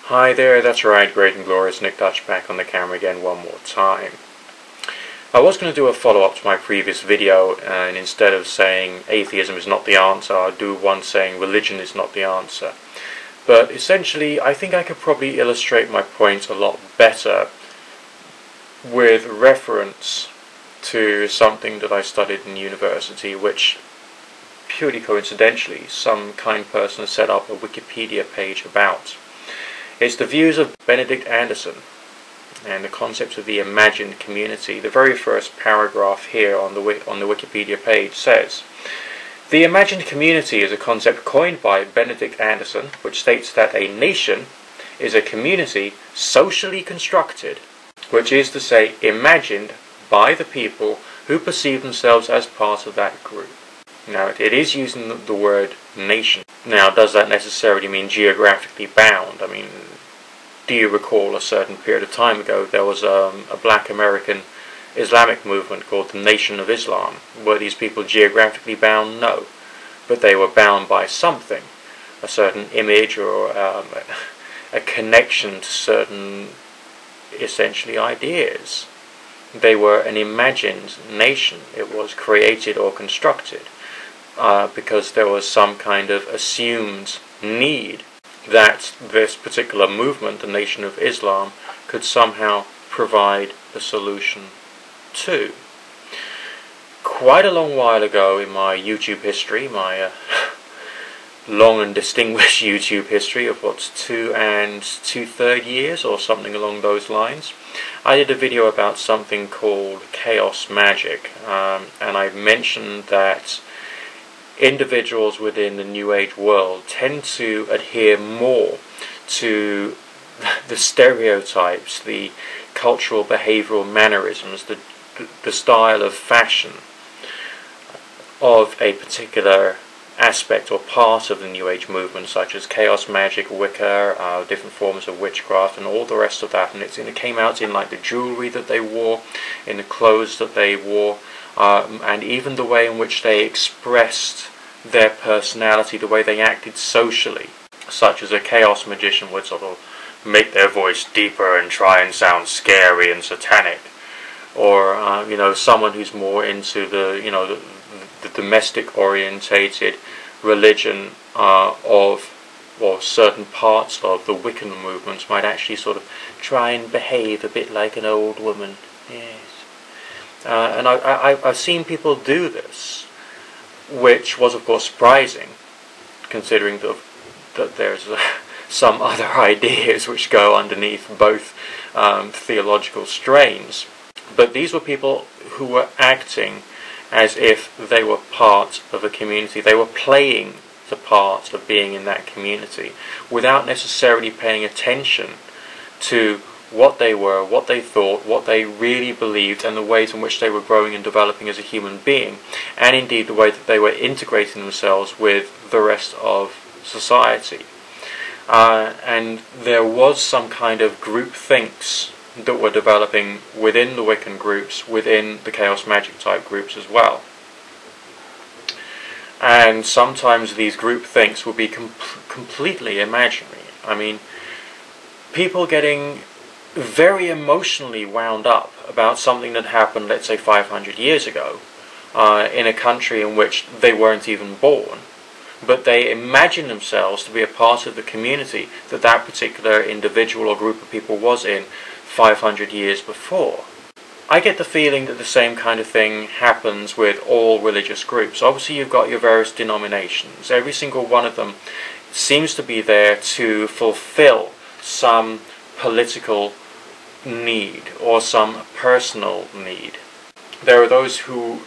Hi there, that's right, Great and Glorious Nick Dutch back on the camera again one more time. I was going to do a follow-up to my previous video, and instead of saying atheism is not the answer, I'll do one saying religion is not the answer. But essentially, I think I could probably illustrate my point a lot better with reference to something that I studied in university, which purely coincidentally some kind person set up a Wikipedia page about. It's the views of Benedict Anderson and the concept of the imagined community. The very first paragraph here on the Wikipedia page says, "The imagined community is a concept coined by Benedict Anderson, which states that a nation is a community socially constructed, which is to say imagined by the people who perceive themselves as part of that group." Now, it is using the word nation. Now, does that necessarily mean geographically bound? I mean, do you recall a certain period of time ago there was a black American Islamic movement called the Nation of Islam? Were these people geographically bound? No. But they were bound by something, a certain image or a connection to certain, essentially, ideas. They were an imagined nation. It was created or constructed because there was some kind of assumed need that this particular movement, the Nation of Islam, could somehow provide a solution to. Quite a long while ago in my YouTube history, my long and distinguished YouTube history of what's 2 2/3 years or something along those lines, I did a video about something called chaos magic, and I mentioned that individuals within the New Age world tend to adhere more to the stereotypes, the cultural behavioral mannerisms, the style of fashion of a particular aspect or part of the New Age movement, such as chaos magic, Wicca, different forms of witchcraft, and all the rest of that. And it came out in like the jewelry that they wore, in the clothes that they wore, and even the way in which they expressed their personality, the way they acted socially, such as a chaos magician would sort of make their voice deeper and try and sound scary and satanic, or someone who's more into the domestic orientated religion of certain parts of the Wiccan movements might actually sort of try and behave a bit like an old woman. Yes. And I've seen people do this, which was of course surprising, considering that there's some other ideas which go underneath both theological strains. But these were people who were acting as if they were part of a community. They were playing the part of being in that community without necessarily paying attention to what they were, what they thought, what they really believed, and the ways in which they were growing and developing as a human being, and indeed the way that they were integrating themselves with the rest of society. And there was some kind of group thinks that were developing within the Wiccan groups, within the chaos magic type groups as well. And sometimes these group thinks will be completely imaginary. I mean, people getting very emotionally wound up about something that happened, let's say 500 years ago, in a country in which they weren't even born, but they imagine themselves to be a part of the community that that particular individual or group of people was in 500 years before. I get the feeling that the same kind of thing happens with all religious groups. Obviously you've got your various denominations. Every single one of them seems to be there to fulfill some political need or some personal need. There are those who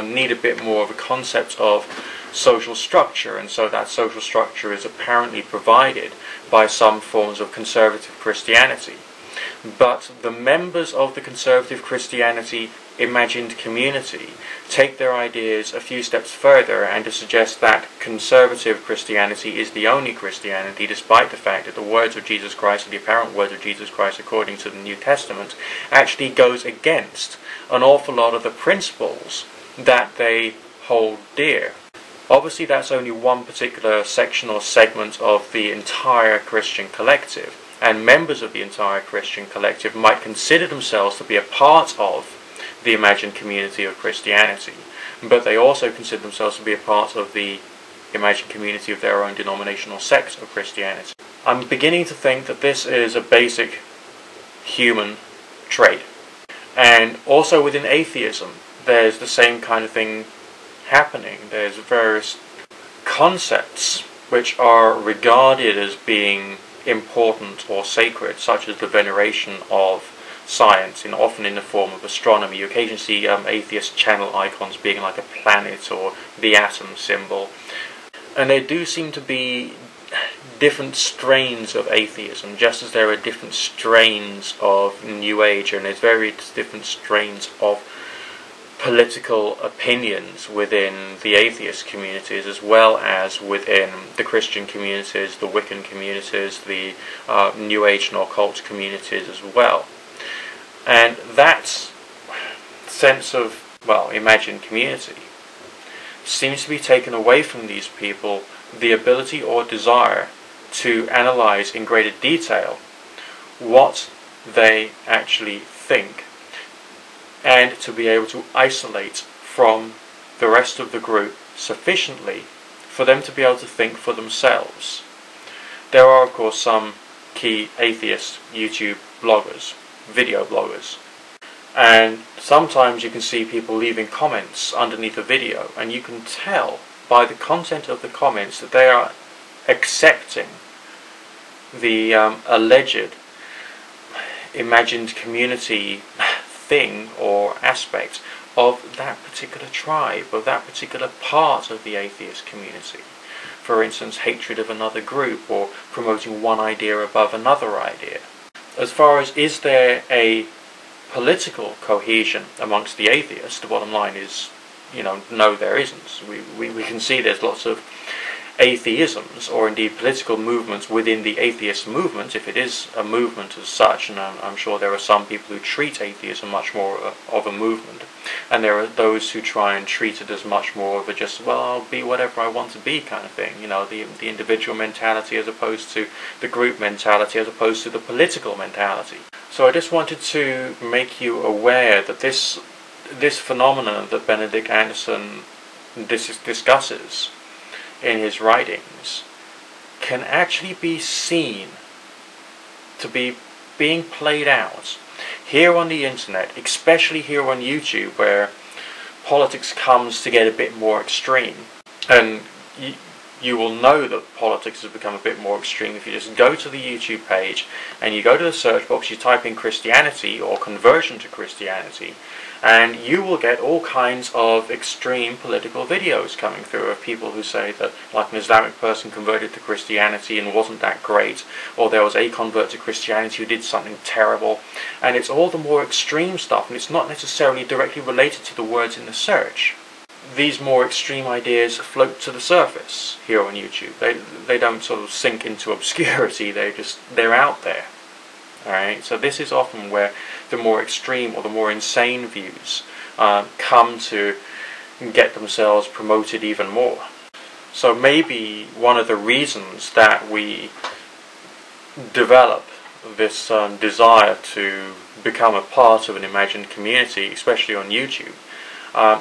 need a bit more of a concept of social structure, and so that social structure is apparently provided by some forms of conservative Christianity. But the members of the conservative Christianity imagined community take their ideas a few steps further and to suggest that conservative Christianity is the only Christianity, despite the fact that the words of Jesus Christ, and the apparent words of Jesus Christ according to the New Testament, actually goes against an awful lot of the principles that they hold dear. Obviously that's only one particular section or segment of the entire Christian collective, and members of the entire Christian collective might consider themselves to be a part of the imagined community of Christianity, but they also consider themselves to be a part of the imagined community of their own denominational sect of Christianity. I'm beginning to think that this is a basic human trait. And also within atheism, there's the same kind of thing happening. There's various concepts which are regarded as being important or sacred, such as the veneration of science, often in the form of astronomy. You occasionally see atheist channel icons being like a planet or the atom symbol. And there do seem to be different strains of atheism, just as there are different strains of New Age, and there's various different strains of political opinions within the atheist communities, as well as within the Christian communities, the Wiccan communities, the New Age and occult communities as well. And that sense of, well, imagined community seems to be taken away from these people the ability or desire to analyze in greater detail what they actually think, and to be able to isolate from the rest of the group sufficiently for them to be able to think for themselves. There are, of course, some key atheist YouTube bloggers, video bloggers, and sometimes you can see people leaving comments underneath a video, and you can tell by the content of the comments that they are accepting the alleged imagined community thing or aspect of that particular tribe, of that particular part of the atheist community. For instance, hatred of another group, or promoting one idea above another idea. As far as is there a political cohesion amongst the atheists, the bottom line is, no, there isn't. We can see there's lots of atheisms, or indeed political movements within the atheist movement, if it is a movement as such, and I'm sure there are some people who treat atheism much more of a movement, and there are those who try and treat it as much more of a just, well, I'll be whatever I want to be kind of thing, the individual mentality as opposed to the group mentality, as opposed to the political mentality. So I just wanted to make you aware that this phenomenon that Benedict Anderson discusses in his writings can actually be seen to be being played out here on the internet, especially here on YouTube, where politics comes to get a bit more extreme. And you will know that politics has become a bit more extreme if you just go to the YouTube page and you go to the search box, you type in Christianity or conversion to Christianity, and you will get all kinds of extreme political videos coming through of people who say that, like, an Islamic person converted to Christianity and wasn't that great, or there was a convert to Christianity who did something terrible. And it's all the more extreme stuff, and it's not necessarily directly related to the words in the search. These more extreme ideas float to the surface here on YouTube. They don't sort of sink into obscurity, they're out there. Alright, so this is often where the more extreme or the more insane views come to get themselves promoted even more. So maybe one of the reasons that we develop this desire to become a part of an imagined community, especially on YouTube,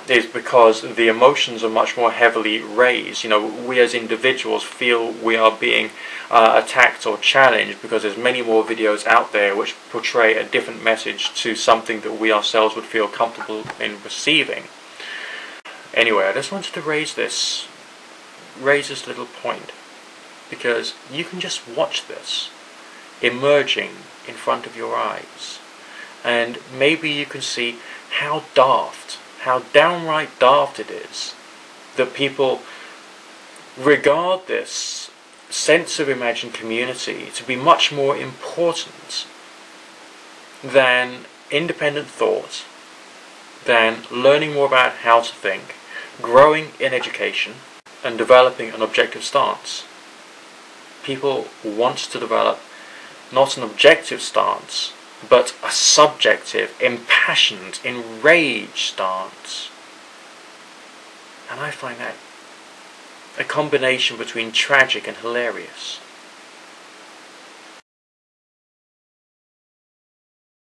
is because the emotions are much more heavily raised. We as individuals feel we are being attacked or challenged because there's many more videos out there which portray a different message to something that we ourselves would feel comfortable in receiving. Anyway, I just wanted to raise this little point, because you can just watch this emerging in front of your eyes, and maybe you can see how downright daft it is that people regard this sense of imagined community to be much more important than independent thought, than learning more about how to think, growing in education, and developing an objective stance. People want to develop not an objective stance, but a subjective, impassioned, enraged stance. And I find that a combination between tragic and hilarious.